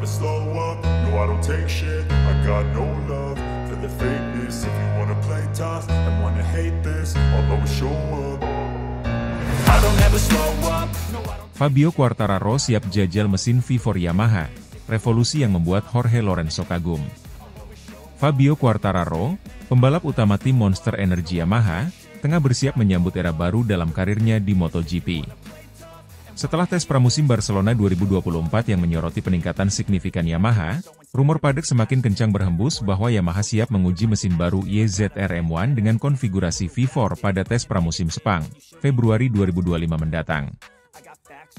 never slow up, no I don't take shit, I got no love for the fakeness. If you wanna play tough and wanna hate this, I'll always show up. I don't ever slow up, no I don't. Fabio Quartararo siap jajal mesin V4 Yamaha, revolusi yang membuat Jorge Lorenzo kagum. Fabio Quartararo, pembalap utama tim Monster Energy Yamaha, tengah bersiap menyambut era baru dalam karirnya di MotoGP. Setelah tes pramusim Barcelona 2024 yang menyoroti peningkatan signifikan Yamaha, rumor padat semakin kencang berhembus bahwa Yamaha siap menguji mesin baru YZR M1 dengan konfigurasi V4 pada tes pramusim Sepang, Februari 2025 mendatang.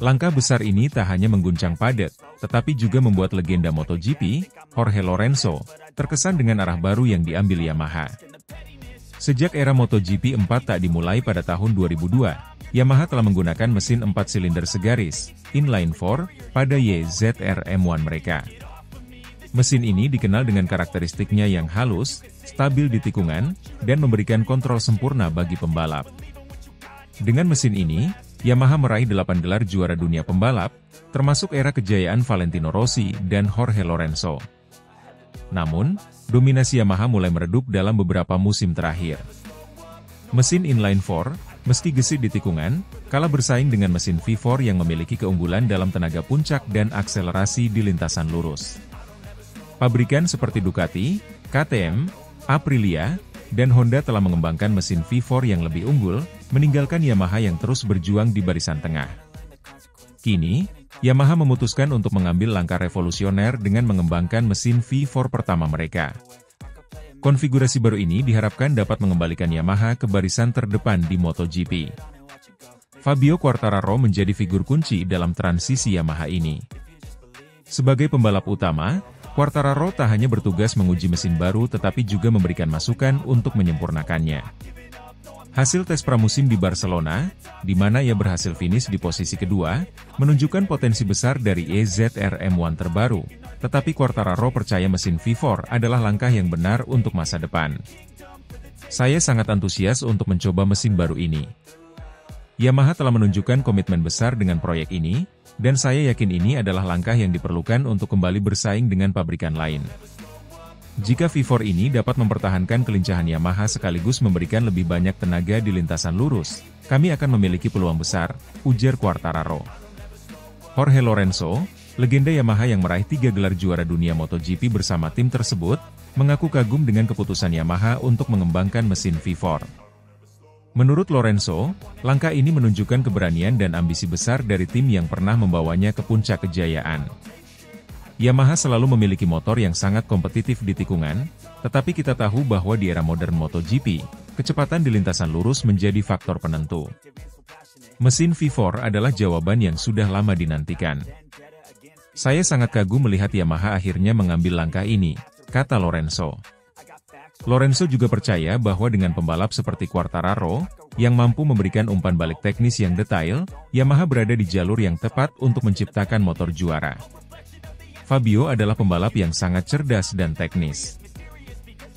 Langkah besar ini tak hanya mengguncang padat, tetapi juga membuat legenda MotoGP, Jorge Lorenzo, terkesan dengan arah baru yang diambil Yamaha. Sejak era MotoGP 4 tak dimulai pada tahun 2002, Yamaha telah menggunakan mesin 4 silinder segaris, inline-4, pada YZR M1 mereka. Mesin ini dikenal dengan karakteristiknya yang halus, stabil di tikungan, dan memberikan kontrol sempurna bagi pembalap. Dengan mesin ini, Yamaha meraih 8 gelar juara dunia pembalap, termasuk era kejayaan Valentino Rossi dan Jorge Lorenzo. Namun, dominasi Yamaha mulai meredup dalam beberapa musim terakhir. Mesin inline-4, meski gesit di tikungan, kalah bersaing dengan mesin V4 yang memiliki keunggulan dalam tenaga puncak dan akselerasi di lintasan lurus. Pabrikan seperti Ducati, KTM, Aprilia, dan Honda telah mengembangkan mesin V4 yang lebih unggul, meninggalkan Yamaha yang terus berjuang di barisan tengah. Kini, Yamaha memutuskan untuk mengambil langkah revolusioner dengan mengembangkan mesin V4 pertama mereka. Konfigurasi baru ini diharapkan dapat mengembalikan Yamaha ke barisan terdepan di MotoGP. Fabio Quartararo menjadi figur kunci dalam transisi Yamaha ini. Sebagai pembalap utama, Quartararo tak hanya bertugas menguji mesin baru tetapi juga memberikan masukan untuk menyempurnakannya. Hasil tes pramusim di Barcelona, di mana ia berhasil finish di posisi kedua, menunjukkan potensi besar dari YZR M1 terbaru, tetapi Quartararo percaya mesin V4 adalah langkah yang benar untuk masa depan. Saya sangat antusias untuk mencoba mesin baru ini. Yamaha telah menunjukkan komitmen besar dengan proyek ini, dan saya yakin ini adalah langkah yang diperlukan untuk kembali bersaing dengan pabrikan lain. Jika V4 ini dapat mempertahankan kelincahan Yamaha sekaligus memberikan lebih banyak tenaga di lintasan lurus, kami akan memiliki peluang besar, ujar Quartararo. Jorge Lorenzo, legenda Yamaha yang meraih 3 gelar juara dunia MotoGP bersama tim tersebut, mengaku kagum dengan keputusan Yamaha untuk mengembangkan mesin V4. Menurut Lorenzo, langkah ini menunjukkan keberanian dan ambisi besar dari tim yang pernah membawanya ke puncak kejayaan. Yamaha selalu memiliki motor yang sangat kompetitif di tikungan, tetapi kita tahu bahwa di era modern MotoGP, kecepatan di lintasan lurus menjadi faktor penentu. Mesin V4 adalah jawaban yang sudah lama dinantikan. Saya sangat kagum melihat Yamaha akhirnya mengambil langkah ini, kata Lorenzo. Lorenzo juga percaya bahwa dengan pembalap seperti Quartararo, yang mampu memberikan umpan balik teknis yang detail, Yamaha berada di jalur yang tepat untuk menciptakan motor juara. Fabio adalah pembalap yang sangat cerdas dan teknis.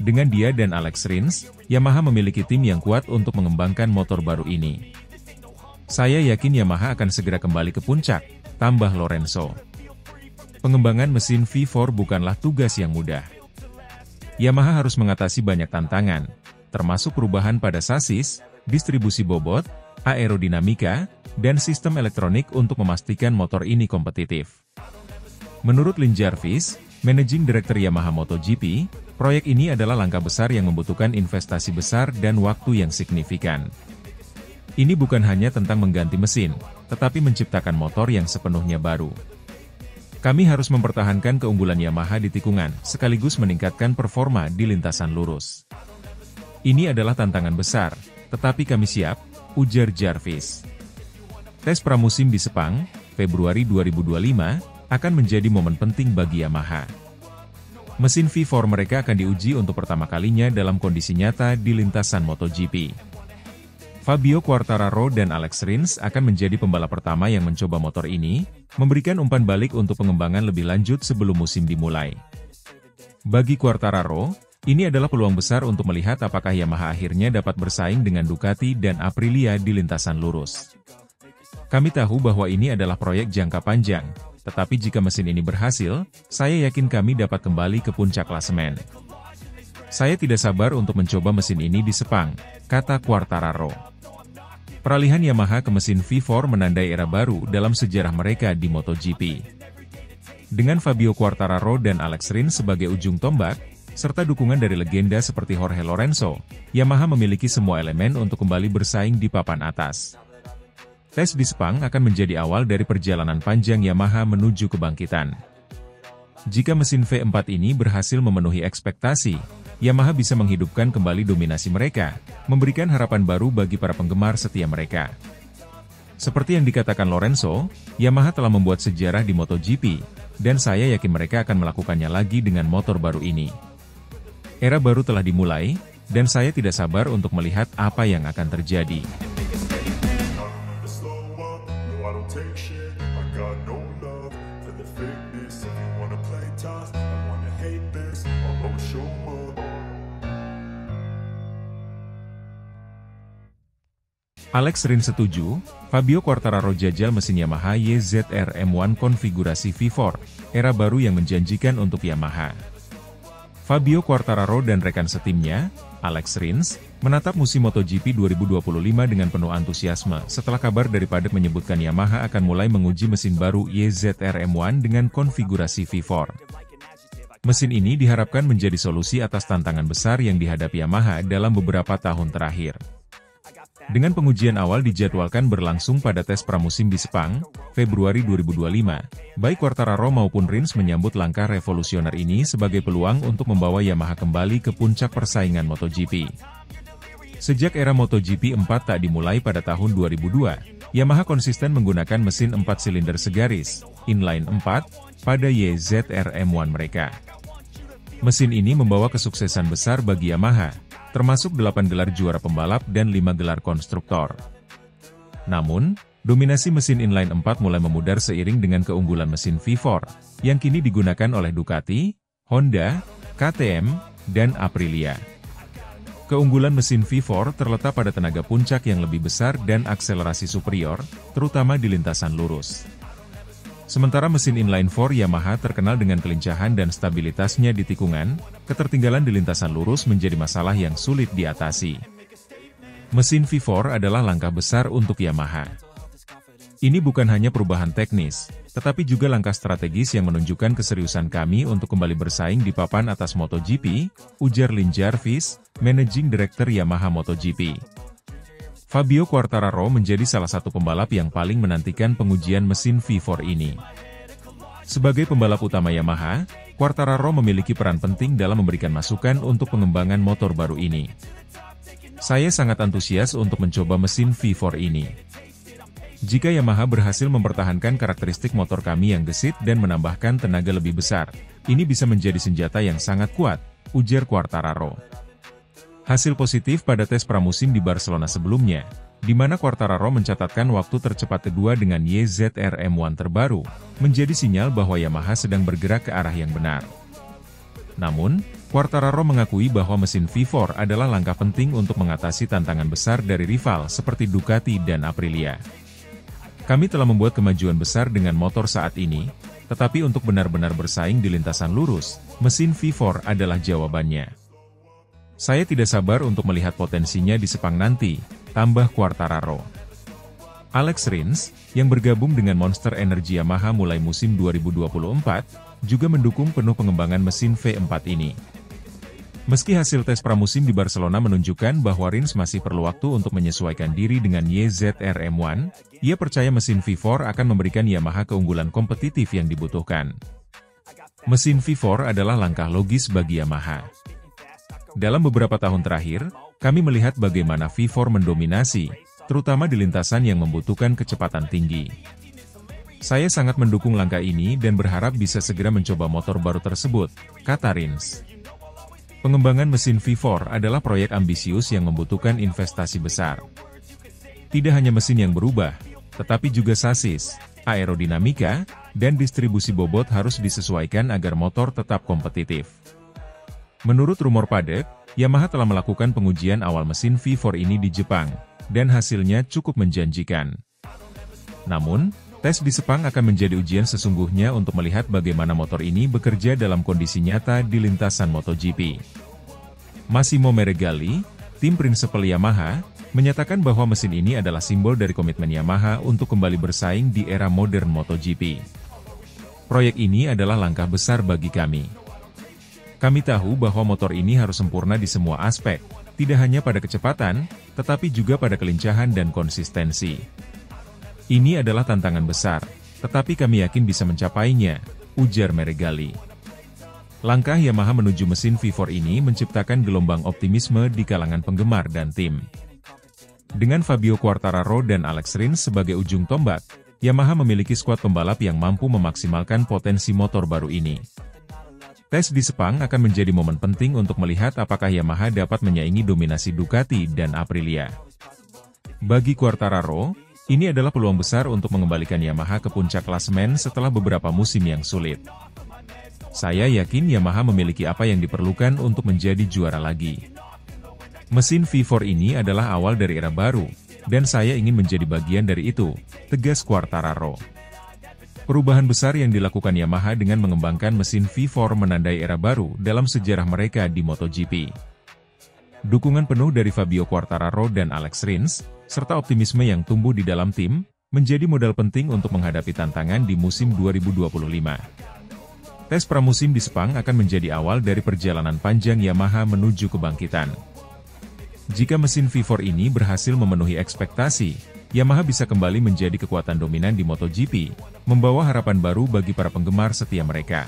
Dengan dia dan Alex Rins, Yamaha memiliki tim yang kuat untuk mengembangkan motor baru ini. Saya yakin Yamaha akan segera kembali ke puncak, tambah Lorenzo. Pengembangan mesin V4 bukanlah tugas yang mudah. Yamaha harus mengatasi banyak tantangan, termasuk perubahan pada sasis, distribusi bobot, aerodinamika, dan sistem elektronik untuk memastikan motor ini kompetitif. Menurut Lin Jarvis, Managing Director Yamaha MotoGP, proyek ini adalah langkah besar yang membutuhkan investasi besar dan waktu yang signifikan. Ini bukan hanya tentang mengganti mesin, tetapi menciptakan motor yang sepenuhnya baru. Kami harus mempertahankan keunggulan Yamaha di tikungan, sekaligus meningkatkan performa di lintasan lurus. Ini adalah tantangan besar, tetapi kami siap, ujar Jarvis. Tes pramusim di Sepang, Februari 2025, akan menjadi momen penting bagi Yamaha. Mesin V4 mereka akan diuji untuk pertama kalinya dalam kondisi nyata di lintasan MotoGP. Fabio Quartararo dan Alex Rins akan menjadi pembalap pertama yang mencoba motor ini, memberikan umpan balik untuk pengembangan lebih lanjut sebelum musim dimulai. Bagi Quartararo, ini adalah peluang besar untuk melihat apakah Yamaha akhirnya dapat bersaing dengan Ducati dan Aprilia di lintasan lurus. Kami tahu bahwa ini adalah proyek jangka panjang, Tetapi jika mesin ini berhasil, saya yakin kami dapat kembali ke puncak klasemen. Saya tidak sabar untuk mencoba mesin ini di Sepang, kata Quartararo. Peralihan Yamaha ke mesin V4 menandai era baru dalam sejarah mereka di MotoGP. Dengan Fabio Quartararo dan Alex Rins sebagai ujung tombak, serta dukungan dari legenda seperti Jorge Lorenzo, Yamaha memiliki semua elemen untuk kembali bersaing di papan atas. Tes di Sepang akan menjadi awal dari perjalanan panjang Yamaha menuju kebangkitan. Jika mesin V4 ini berhasil memenuhi ekspektasi, Yamaha bisa menghidupkan kembali dominasi mereka, memberikan harapan baru bagi para penggemar setia mereka. Seperti yang dikatakan Lorenzo, Yamaha telah membuat sejarah di MotoGP, dan saya yakin mereka akan melakukannya lagi dengan motor baru ini. Era baru telah dimulai, dan saya tidak sabar untuk melihat apa yang akan terjadi. Alex Rins setuju, Fabio Quartararo jajal mesin Yamaha YZR M1 konfigurasi V4, era baru yang menjanjikan untuk Yamaha. Fabio Quartararo dan rekan setimnya, Alex Rins, menatap musim MotoGP 2025 dengan penuh antusiasme setelah kabar dari paddock menyebutkan Yamaha akan mulai menguji mesin baru YZR M1 dengan konfigurasi V4. Mesin ini diharapkan menjadi solusi atas tantangan besar yang dihadapi Yamaha dalam beberapa tahun terakhir. Dengan pengujian awal dijadwalkan berlangsung pada tes pramusim di Sepang, Februari 2025, baik Quartararo maupun Rins menyambut langkah revolusioner ini sebagai peluang untuk membawa Yamaha kembali ke puncak persaingan MotoGP. Sejak era MotoGP 4 tak dimulai pada tahun 2002, Yamaha konsisten menggunakan mesin 4 silinder segaris, inline 4, pada YZR M1 mereka. Mesin ini membawa kesuksesan besar bagi Yamaha, termasuk 8 gelar juara pembalap dan 5 gelar konstruktor. Namun, dominasi mesin inline 4 mulai memudar seiring dengan keunggulan mesin V4, yang kini digunakan oleh Ducati, Honda, KTM, dan Aprilia. Keunggulan mesin V4 terletak pada tenaga puncak yang lebih besar dan akselerasi superior, terutama di lintasan lurus. Sementara mesin inline 4 Yamaha terkenal dengan kelincahan dan stabilitasnya di tikungan, ketertinggalan di lintasan lurus menjadi masalah yang sulit diatasi. Mesin V4 adalah langkah besar untuk Yamaha. Ini bukan hanya perubahan teknis, tetapi juga langkah strategis yang menunjukkan keseriusan kami untuk kembali bersaing di papan atas MotoGP, ujar Lin Jarvis, Managing Director Yamaha MotoGP. Fabio Quartararo menjadi salah satu pembalap yang paling menantikan pengujian mesin V4 ini. Sebagai pembalap utama Yamaha, Quartararo memiliki peran penting dalam memberikan masukan untuk pengembangan motor baru ini. Saya sangat antusias untuk mencoba mesin V4 ini. Jika Yamaha berhasil mempertahankan karakteristik motor kami yang gesit dan menambahkan tenaga lebih besar, ini bisa menjadi senjata yang sangat kuat, ujar Quartararo. Hasil positif pada tes pramusim di Barcelona sebelumnya, di mana Quartararo mencatatkan waktu tercepat kedua dengan YZR M1 terbaru, menjadi sinyal bahwa Yamaha sedang bergerak ke arah yang benar. Namun, Quartararo mengakui bahwa mesin V4 adalah langkah penting untuk mengatasi tantangan besar dari rival seperti Ducati dan Aprilia. Kami telah membuat kemajuan besar dengan motor saat ini, tetapi untuk benar-benar bersaing di lintasan lurus, mesin V4 adalah jawabannya. Saya tidak sabar untuk melihat potensinya di Sepang nanti, tambah Quartararo. Alex Rins, yang bergabung dengan Monster Energy Yamaha mulai musim 2024, juga mendukung penuh pengembangan mesin V4 ini. Meski hasil tes pramusim di Barcelona menunjukkan bahwa Rins masih perlu waktu untuk menyesuaikan diri dengan YZR M1, ia percaya mesin V4 akan memberikan Yamaha keunggulan kompetitif yang dibutuhkan. Mesin V4 adalah langkah logis bagi Yamaha. Dalam beberapa tahun terakhir, kami melihat bagaimana V4 mendominasi, terutama di lintasan yang membutuhkan kecepatan tinggi. Saya sangat mendukung langkah ini dan berharap bisa segera mencoba motor baru tersebut, kata Rins. Pengembangan mesin V4 adalah proyek ambisius yang membutuhkan investasi besar. Tidak hanya mesin yang berubah, tetapi juga sasis, aerodinamika, dan distribusi bobot harus disesuaikan agar motor tetap kompetitif. Menurut rumor paddock, Yamaha telah melakukan pengujian awal mesin V4 ini di Jepang, dan hasilnya cukup menjanjikan. Namun, tes Tes di Sepang akan menjadi ujian sesungguhnya untuk melihat bagaimana motor ini bekerja dalam kondisi nyata di lintasan MotoGP. Massimo Meregali, tim prinsipal Yamaha, menyatakan bahwa mesin ini adalah simbol dari komitmen Yamaha untuk kembali bersaing di era modern MotoGP. Proyek ini adalah langkah besar bagi kami. Kami tahu bahwa motor ini harus sempurna di semua aspek, tidak hanya pada kecepatan, tetapi juga pada kelincahan dan konsistensi. Ini adalah tantangan besar, tetapi kami yakin bisa mencapainya, ujar Meregali. Langkah Yamaha menuju mesin V4 ini menciptakan gelombang optimisme di kalangan penggemar dan tim. Dengan Fabio Quartararo dan Alex Rins sebagai ujung tombak, Yamaha memiliki skuad pembalap yang mampu memaksimalkan potensi motor baru ini. Tes di Sepang akan menjadi momen penting untuk melihat apakah Yamaha dapat menyaingi dominasi Ducati dan Aprilia. Bagi Quartararo, ini adalah peluang besar untuk mengembalikan Yamaha ke puncak klasemen setelah beberapa musim yang sulit. Saya yakin Yamaha memiliki apa yang diperlukan untuk menjadi juara lagi. Mesin V4 ini adalah awal dari era baru, dan saya ingin menjadi bagian dari itu, tegas Quartararo. Perubahan besar yang dilakukan Yamaha dengan mengembangkan mesin V4 menandai era baru dalam sejarah mereka di MotoGP. Dukungan penuh dari Fabio Quartararo dan Alex Rins, serta optimisme yang tumbuh di dalam tim, menjadi modal penting untuk menghadapi tantangan di musim 2025. Tes pramusim di Sepang akan menjadi awal dari perjalanan panjang Yamaha menuju kebangkitan. Jika mesin V4 ini berhasil memenuhi ekspektasi, Yamaha bisa kembali menjadi kekuatan dominan di MotoGP, membawa harapan baru bagi para penggemar setia mereka.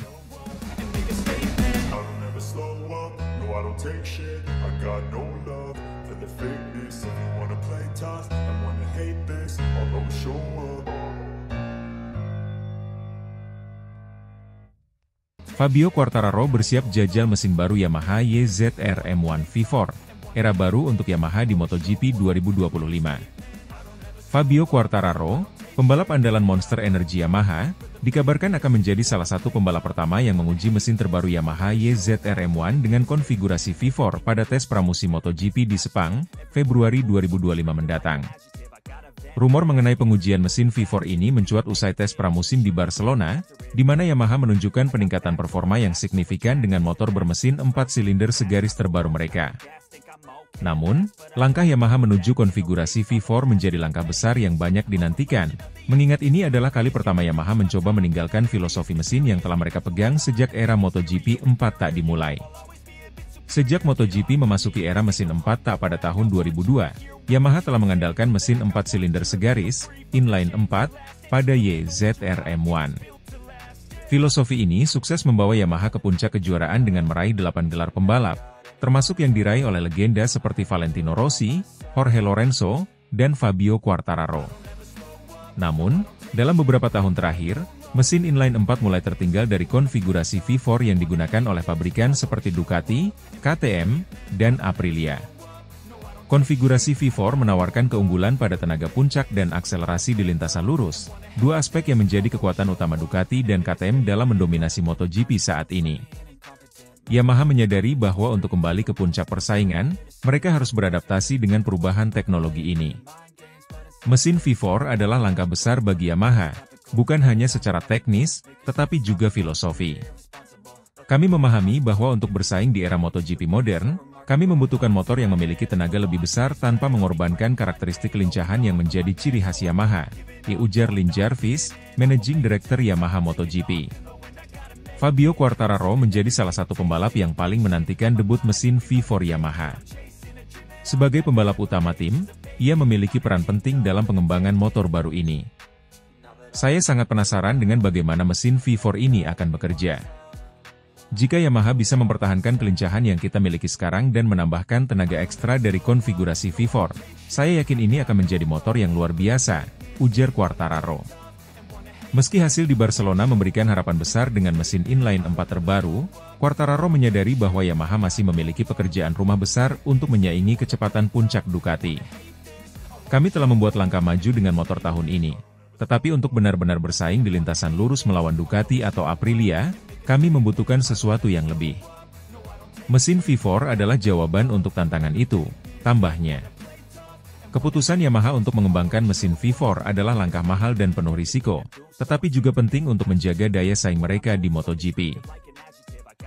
Fabio Quartararo bersiap jajal mesin baru Yamaha YZR M1 V4, era baru untuk Yamaha di MotoGP 2025. Fabio Quartararo, pembalap andalan Monster Energy Yamaha, dikabarkan akan menjadi salah satu pembalap pertama yang menguji mesin terbaru Yamaha YZR M1 dengan konfigurasi V4 pada tes pramusim MotoGP di Sepang, Februari 2025 mendatang. Rumor mengenai pengujian mesin V4 ini mencuat usai tes pramusim di Barcelona, di mana Yamaha menunjukkan peningkatan performa yang signifikan dengan motor bermesin 4 silinder segaris terbaru mereka. Namun, langkah Yamaha menuju konfigurasi V4 menjadi langkah besar yang banyak dinantikan, mengingat ini adalah kali pertama Yamaha mencoba meninggalkan filosofi mesin yang telah mereka pegang sejak era MotoGP 4 tak dimulai. Sejak MotoGP memasuki era mesin 4 tak pada tahun 2002, Yamaha telah mengandalkan mesin 4 silinder segaris, inline 4, pada YZR M1. Filosofi ini sukses membawa Yamaha ke puncak kejuaraan dengan meraih 8 gelar pembalap, termasuk yang diraih oleh legenda seperti Valentino Rossi, Jorge Lorenzo, dan Fabio Quartararo. Namun, dalam beberapa tahun terakhir, mesin inline 4 mulai tertinggal dari konfigurasi V4 yang digunakan oleh pabrikan seperti Ducati, KTM, dan Aprilia. Konfigurasi V4 menawarkan keunggulan pada tenaga puncak dan akselerasi di lintasan lurus, dua aspek yang menjadi kekuatan utama Ducati dan KTM dalam mendominasi MotoGP saat ini. Yamaha menyadari bahwa untuk kembali ke puncak persaingan, mereka harus beradaptasi dengan perubahan teknologi ini. Mesin V4 adalah langkah besar bagi Yamaha, bukan hanya secara teknis, tetapi juga filosofi. Kami memahami bahwa untuk bersaing di era MotoGP modern, kami membutuhkan motor yang memiliki tenaga lebih besar tanpa mengorbankan karakteristik kelincahan yang menjadi ciri khas Yamaha, ujar Lin Jarvis, Managing Director Yamaha MotoGP. Fabio Quartararo menjadi salah satu pembalap yang paling menantikan debut mesin V4 Yamaha. Sebagai pembalap utama tim, ia memiliki peran penting dalam pengembangan motor baru ini. Saya sangat penasaran dengan bagaimana mesin V4 ini akan bekerja. Jika Yamaha bisa mempertahankan kelincahan yang kita miliki sekarang dan menambahkan tenaga ekstra dari konfigurasi V4, saya yakin ini akan menjadi motor yang luar biasa, ujar Quartararo. Meski hasil di Barcelona memberikan harapan besar dengan mesin inline 4 terbaru, Quartararo menyadari bahwa Yamaha masih memiliki pekerjaan rumah besar untuk menyaingi kecepatan puncak Ducati. Kami telah membuat langkah maju dengan motor tahun ini, tetapi untuk benar-benar bersaing di lintasan lurus melawan Ducati atau Aprilia, kami membutuhkan sesuatu yang lebih. Mesin V4 adalah jawaban untuk tantangan itu, tambahnya. Keputusan Yamaha untuk mengembangkan mesin V4 adalah langkah mahal dan penuh risiko, tetapi juga penting untuk menjaga daya saing mereka di MotoGP.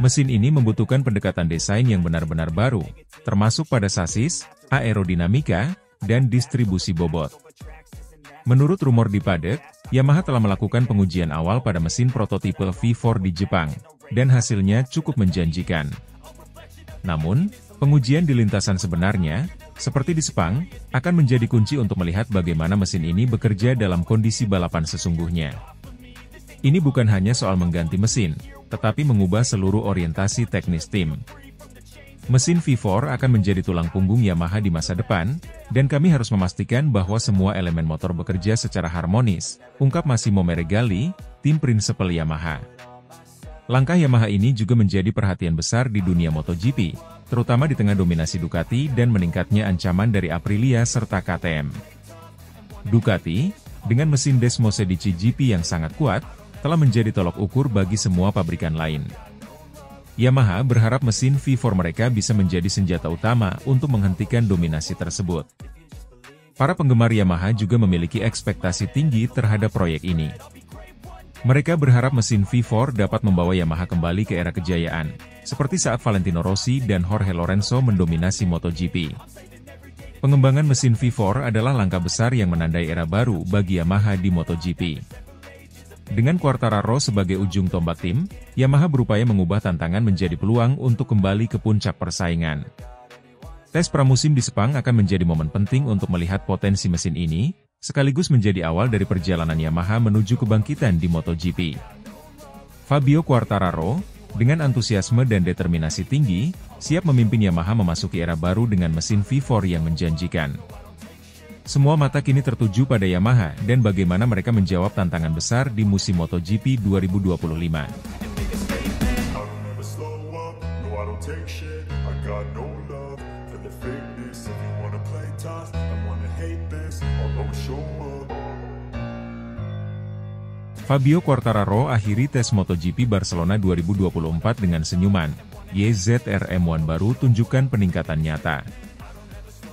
Mesin ini membutuhkan pendekatan desain yang benar-benar baru, termasuk pada sasis, aerodinamika, dan distribusi bobot. Menurut rumor di paddock, Yamaha telah melakukan pengujian awal pada mesin prototipe V4 di Jepang, dan hasilnya cukup menjanjikan. Namun, pengujian di lintasan sebenarnya, seperti di Sepang, akan menjadi kunci untuk melihat bagaimana mesin ini bekerja dalam kondisi balapan sesungguhnya. Ini bukan hanya soal mengganti mesin, tetapi mengubah seluruh orientasi teknis tim. Mesin V4 akan menjadi tulang punggung Yamaha di masa depan, dan kami harus memastikan bahwa semua elemen motor bekerja secara harmonis, ungkap Massimo Meregali, tim prinsipal Yamaha. Langkah Yamaha ini juga menjadi perhatian besar di dunia MotoGP, terutama di tengah dominasi Ducati dan meningkatnya ancaman dari Aprilia serta KTM. Ducati, dengan mesin Desmosedici GP yang sangat kuat, telah menjadi tolok ukur bagi semua pabrikan lain. Yamaha berharap mesin V4 mereka bisa menjadi senjata utama untuk menghentikan dominasi tersebut. Para penggemar Yamaha juga memiliki ekspektasi tinggi terhadap proyek ini. Mereka berharap mesin V4 dapat membawa Yamaha kembali ke era kejayaan, seperti saat Valentino Rossi dan Jorge Lorenzo mendominasi MotoGP. Pengembangan mesin V4 adalah langkah besar yang menandai era baru bagi Yamaha di MotoGP. Dengan Quartararo sebagai ujung tombak tim, Yamaha berupaya mengubah tantangan menjadi peluang untuk kembali ke puncak persaingan. Tes pramusim di Sepang akan menjadi momen penting untuk melihat potensi mesin ini, sekaligus menjadi awal dari perjalanan Yamaha menuju kebangkitan di MotoGP. Fabio Quartararo, dengan antusiasme dan determinasi tinggi, siap memimpin Yamaha memasuki era baru dengan mesin V4 yang menjanjikan. Semua mata kini tertuju pada Yamaha dan bagaimana mereka menjawab tantangan besar di musim MotoGP 2025. Fabio Quartararo akhiri tes MotoGP Barcelona 2024 dengan senyuman. YZR M1 baru tunjukkan peningkatan nyata.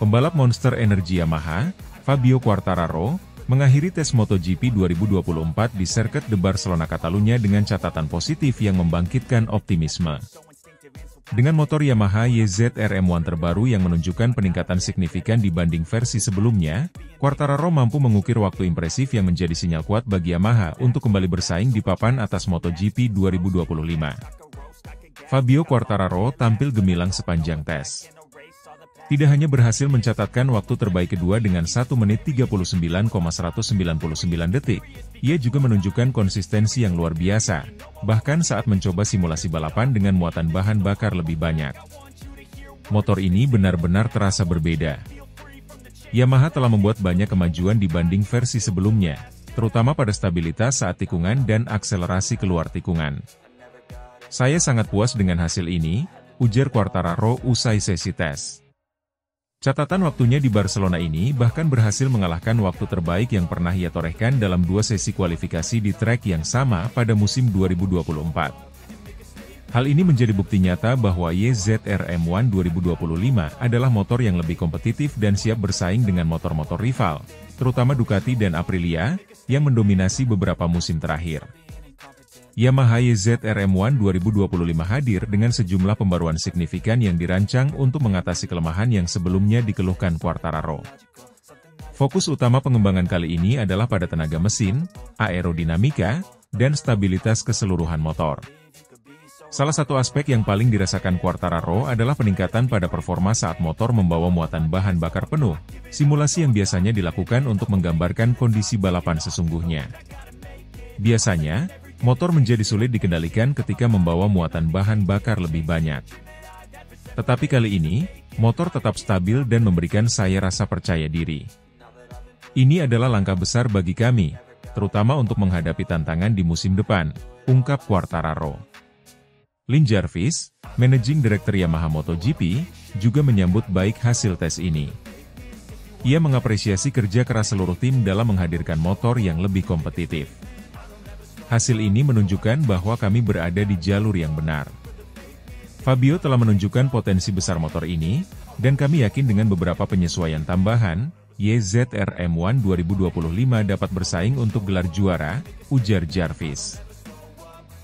Pembalap Monster Energy Yamaha, Fabio Quartararo, mengakhiri tes MotoGP 2024 di sirkuit de Barcelona Catalunya dengan catatan positif yang membangkitkan optimisme. Dengan motor Yamaha YZR M1 terbaru yang menunjukkan peningkatan signifikan dibanding versi sebelumnya, Quartararo mampu mengukir waktu impresif yang menjadi sinyal kuat bagi Yamaha untuk kembali bersaing di papan atas MotoGP 2025. Fabio Quartararo tampil gemilang sepanjang tes. Tidak hanya berhasil mencatatkan waktu terbaik kedua dengan 1 menit 39,199 detik, ia juga menunjukkan konsistensi yang luar biasa, bahkan saat mencoba simulasi balapan dengan muatan bahan bakar lebih banyak. Motor ini benar-benar terasa berbeda. Yamaha telah membuat banyak kemajuan dibanding versi sebelumnya, terutama pada stabilitas saat tikungan dan akselerasi keluar tikungan. Saya sangat puas dengan hasil ini, ujar Quartararo usai sesi tes. Catatan waktunya di Barcelona ini bahkan berhasil mengalahkan waktu terbaik yang pernah ia torehkan dalam 2 sesi kualifikasi di trek yang sama pada musim 2024. Hal ini menjadi bukti nyata bahwa YZR M1 2025 adalah motor yang lebih kompetitif dan siap bersaing dengan motor-motor rival, terutama Ducati dan Aprilia, yang mendominasi beberapa musim terakhir. Yamaha YZR M1 2025 hadir dengan sejumlah pembaruan signifikan yang dirancang untuk mengatasi kelemahan yang sebelumnya dikeluhkan Quartararo. Fokus utama pengembangan kali ini adalah pada tenaga mesin, aerodinamika, dan stabilitas keseluruhan motor. Salah satu aspek yang paling dirasakan Quartararo adalah peningkatan pada performa saat motor membawa muatan bahan bakar penuh, simulasi yang biasanya dilakukan untuk menggambarkan kondisi balapan sesungguhnya. Biasanya, motor menjadi sulit dikendalikan ketika membawa muatan bahan bakar lebih banyak. Tetapi kali ini, motor tetap stabil dan memberikan saya rasa percaya diri. Ini adalah langkah besar bagi kami, terutama untuk menghadapi tantangan di musim depan, ungkap Quartararo. Lin Jarvis, Managing Director Yamaha MotoGP, juga menyambut baik hasil tes ini. Ia mengapresiasi kerja keras seluruh tim dalam menghadirkan motor yang lebih kompetitif. Hasil ini menunjukkan bahwa kami berada di jalur yang benar. Fabio telah menunjukkan potensi besar motor ini, dan kami yakin dengan beberapa penyesuaian tambahan, YZR-M1 2025 dapat bersaing untuk gelar juara, ujar Jarvis.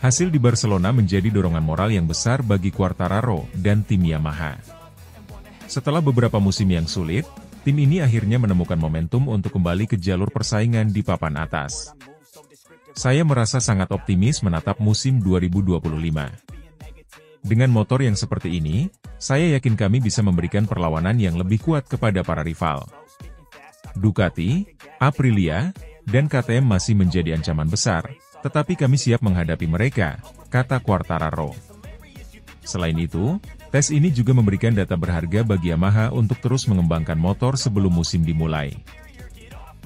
Hasil di Barcelona menjadi dorongan moral yang besar bagi Quartararo dan tim Yamaha. Setelah beberapa musim yang sulit, tim ini akhirnya menemukan momentum untuk kembali ke jalur persaingan di papan atas. Saya merasa sangat optimis menatap musim 2025. Dengan motor yang seperti ini, saya yakin kami bisa memberikan perlawanan yang lebih kuat kepada para rival. Ducati, Aprilia, dan KTM masih menjadi ancaman besar, tetapi kami siap menghadapi mereka, kata Quartararo. Selain itu, tes ini juga memberikan data berharga bagi Yamaha untuk terus mengembangkan motor sebelum musim dimulai.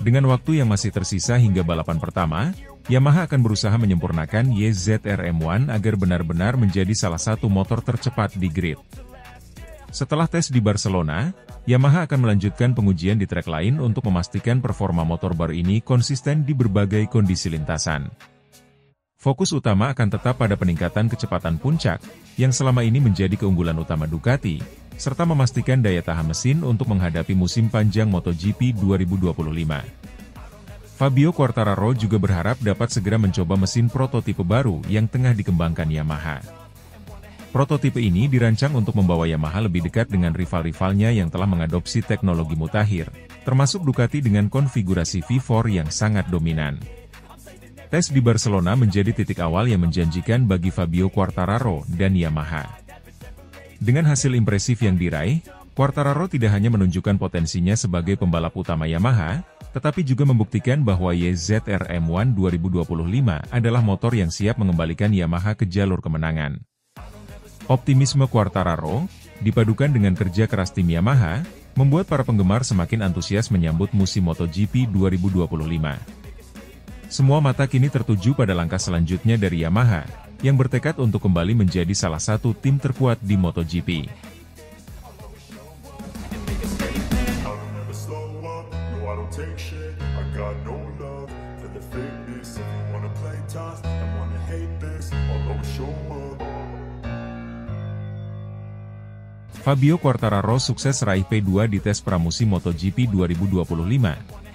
Dengan waktu yang masih tersisa hingga balapan pertama, Yamaha akan berusaha menyempurnakan YZR-M1 agar benar-benar menjadi salah satu motor tercepat di grid. Setelah tes di Barcelona, Yamaha akan melanjutkan pengujian di trek lain untuk memastikan performa motor baru ini konsisten di berbagai kondisi lintasan. Fokus utama akan tetap pada peningkatan kecepatan puncak, yang selama ini menjadi keunggulan utama Ducati, serta memastikan daya tahan mesin untuk menghadapi musim panjang MotoGP 2025. Fabio Quartararo juga berharap dapat segera mencoba mesin prototipe baru yang tengah dikembangkan Yamaha. Prototipe ini dirancang untuk membawa Yamaha lebih dekat dengan rival-rivalnya yang telah mengadopsi teknologi mutakhir, termasuk Ducati dengan konfigurasi V4 yang sangat dominan. Tes di Barcelona menjadi titik awal yang menjanjikan bagi Fabio Quartararo dan Yamaha. Dengan hasil impresif yang diraih, Quartararo tidak hanya menunjukkan potensinya sebagai pembalap utama Yamaha, tetapi juga membuktikan bahwa YZR-M1 2025 adalah motor yang siap mengembalikan Yamaha ke jalur kemenangan. Optimisme Quartararo, dipadukan dengan kerja keras tim Yamaha, membuat para penggemar semakin antusias menyambut musim MotoGP 2025. Semua mata kini tertuju pada langkah selanjutnya dari Yamaha, yang bertekad untuk kembali menjadi salah satu tim terkuat di MotoGP. Fabio Quartararo sukses raih P2 di tes pramusim MotoGP 2025,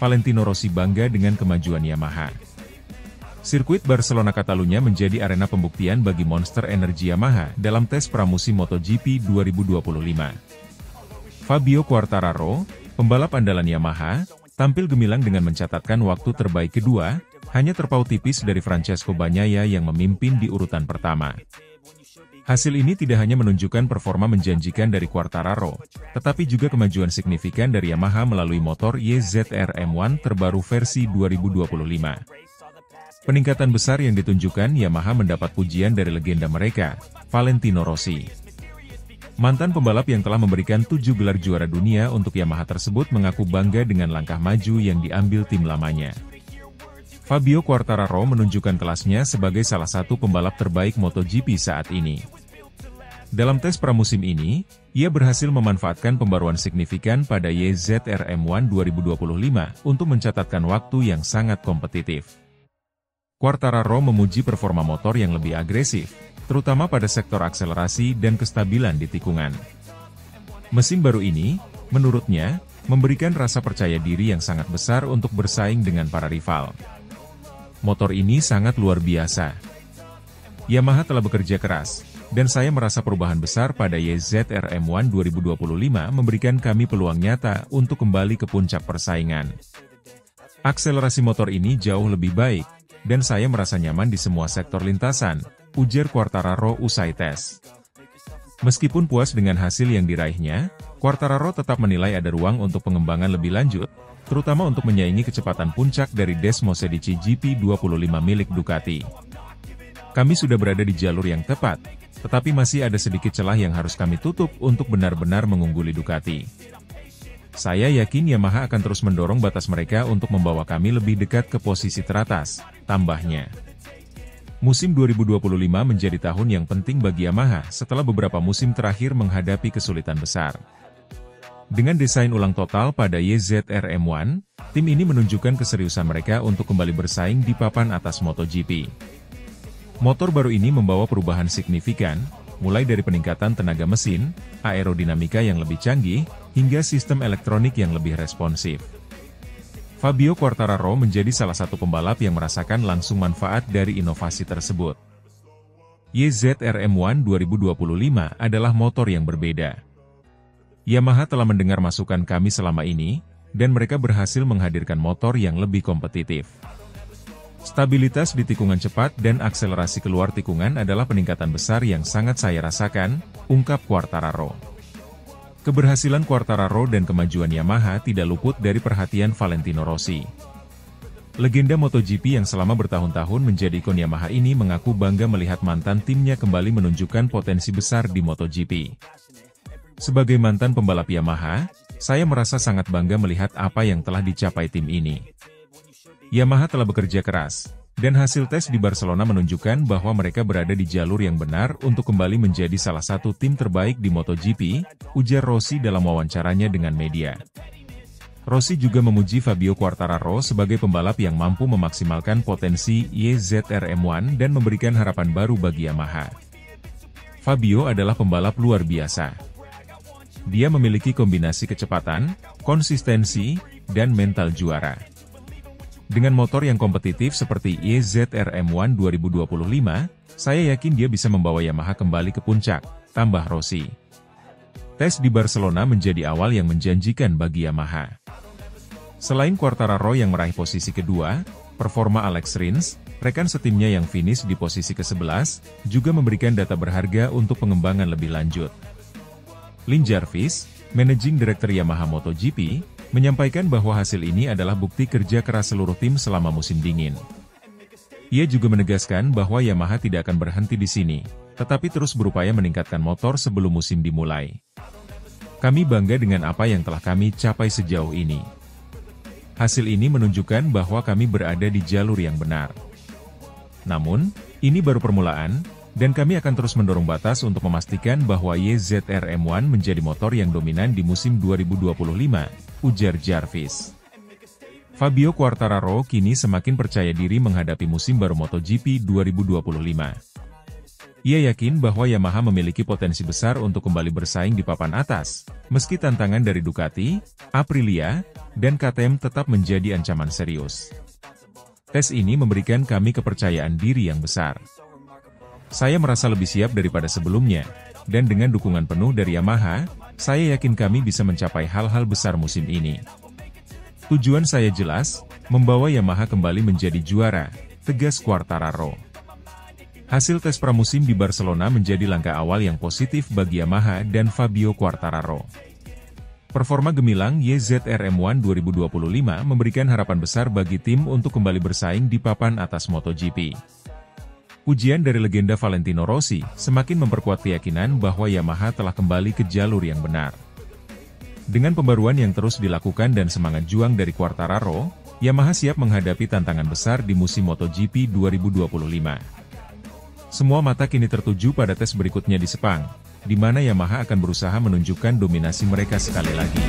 Valentino Rossi bangga dengan kemajuan Yamaha. Sirkuit Barcelona Catalunya menjadi arena pembuktian bagi Monster Energy Yamaha dalam tes pramusim MotoGP 2025. Fabio Quartararo, pembalap andalan Yamaha, tampil gemilang dengan mencatatkan waktu terbaik kedua, hanya terpaut tipis dari Francesco Bagnaia yang memimpin di urutan pertama. Hasil ini tidak hanya menunjukkan performa menjanjikan dari Quartararo, tetapi juga kemajuan signifikan dari Yamaha melalui motor YZR-M1 terbaru versi 2025. Peningkatan besar yang ditunjukkan Yamaha mendapat pujian dari legenda mereka, Valentino Rossi. Mantan pembalap yang telah memberikan 7 gelar juara dunia untuk Yamaha tersebut mengaku bangga dengan langkah maju yang diambil tim lamanya. Fabio Quartararo menunjukkan kelasnya sebagai salah satu pembalap terbaik MotoGP saat ini. Dalam tes pramusim ini, ia berhasil memanfaatkan pembaruan signifikan pada YZR-M1 2025 untuk mencatatkan waktu yang sangat kompetitif. Quartararo memuji performa motor yang lebih agresif, terutama pada sektor akselerasi dan kestabilan di tikungan. Mesin baru ini, menurutnya, memberikan rasa percaya diri yang sangat besar untuk bersaing dengan para rival. Motor ini sangat luar biasa. Yamaha telah bekerja keras, dan saya merasa perubahan besar pada YZR-M1 2025 memberikan kami peluang nyata untuk kembali ke puncak persaingan. Akselerasi motor ini jauh lebih baik, dan saya merasa nyaman di semua sektor lintasan, ujar Quartararo usai tes. Meskipun puas dengan hasil yang diraihnya, Quartararo tetap menilai ada ruang untuk pengembangan lebih lanjut, terutama untuk menyaingi kecepatan puncak dari Desmosedici GP25 milik Ducati. Kami sudah berada di jalur yang tepat, tetapi masih ada sedikit celah yang harus kami tutup untuk benar-benar mengungguli Ducati. Saya yakin Yamaha akan terus mendorong batas mereka untuk membawa kami lebih dekat ke posisi teratas, tambahnya. Musim 2025 menjadi tahun yang penting bagi Yamaha setelah beberapa musim terakhir menghadapi kesulitan besar. Dengan desain ulang total pada YZR-M1, tim ini menunjukkan keseriusan mereka untuk kembali bersaing di papan atas MotoGP. Motor baru ini membawa perubahan signifikan, mulai dari peningkatan tenaga mesin, aerodinamika yang lebih canggih, hingga sistem elektronik yang lebih responsif. Fabio Quartararo menjadi salah satu pembalap yang merasakan langsung manfaat dari inovasi tersebut. YZR-M1 2025 adalah motor yang berbeda. Yamaha telah mendengar masukan kami selama ini, dan mereka berhasil menghadirkan motor yang lebih kompetitif. Stabilitas di tikungan cepat dan akselerasi keluar tikungan adalah peningkatan besar yang sangat saya rasakan, ungkap Quartararo. Keberhasilan Quartararo dan kemajuan Yamaha tidak luput dari perhatian Valentino Rossi. Legenda MotoGP yang selama bertahun-tahun menjadi ikon Yamaha ini mengaku bangga melihat mantan timnya kembali menunjukkan potensi besar di MotoGP. Sebagai mantan pembalap Yamaha, saya merasa sangat bangga melihat apa yang telah dicapai tim ini. Yamaha telah bekerja keras, dan hasil tes di Barcelona menunjukkan bahwa mereka berada di jalur yang benar untuk kembali menjadi salah satu tim terbaik di MotoGP, ujar Rossi dalam wawancaranya dengan media. Rossi juga memuji Fabio Quartararo sebagai pembalap yang mampu memaksimalkan potensi YZR-M1 dan memberikan harapan baru bagi Yamaha. Fabio adalah pembalap luar biasa. Dia memiliki kombinasi kecepatan, konsistensi, dan mental juara. Dengan motor yang kompetitif seperti YZR-M1 2025, saya yakin dia bisa membawa Yamaha kembali ke puncak, tambah Rossi. Tes di Barcelona menjadi awal yang menjanjikan bagi Yamaha. Selain Quartararo yang meraih posisi kedua, performa Alex Rins, rekan setimnya yang finish di posisi ke-11, juga memberikan data berharga untuk pengembangan lebih lanjut. Lin Jarvis, Managing Director Yamaha MotoGP, menyampaikan bahwa hasil ini adalah bukti kerja keras seluruh tim selama musim dingin. Ia juga menegaskan bahwa Yamaha tidak akan berhenti di sini, tetapi terus berupaya meningkatkan motor sebelum musim dimulai. Kami bangga dengan apa yang telah kami capai sejauh ini. Hasil ini menunjukkan bahwa kami berada di jalur yang benar. Namun, ini baru permulaan, dan kami akan terus mendorong batas untuk memastikan bahwa YZR-M1 menjadi motor yang dominan di musim 2025, ujar Jarvis. Fabio Quartararo kini semakin percaya diri menghadapi musim baru MotoGP 2025. Ia yakin bahwa Yamaha memiliki potensi besar untuk kembali bersaing di papan atas, meski tantangan dari Ducati, Aprilia, dan KTM tetap menjadi ancaman serius. Tes ini memberikan kami kepercayaan diri yang besar. Saya merasa lebih siap daripada sebelumnya, dan dengan dukungan penuh dari Yamaha, saya yakin kami bisa mencapai hal-hal besar musim ini. Tujuan saya jelas, membawa Yamaha kembali menjadi juara, tegas Quartararo. Hasil tes pramusim di Barcelona menjadi langkah awal yang positif bagi Yamaha dan Fabio Quartararo. Performa gemilang YZR-M1 2025 memberikan harapan besar bagi tim untuk kembali bersaing di papan atas MotoGP. Ujian dari legenda Valentino Rossi semakin memperkuat keyakinan bahwa Yamaha telah kembali ke jalur yang benar. Dengan pembaruan yang terus dilakukan dan semangat juang dari Quartararo, Yamaha siap menghadapi tantangan besar di musim MotoGP 2025. Semua mata kini tertuju pada tes berikutnya di Sepang, di mana Yamaha akan berusaha menunjukkan dominasi mereka sekali lagi.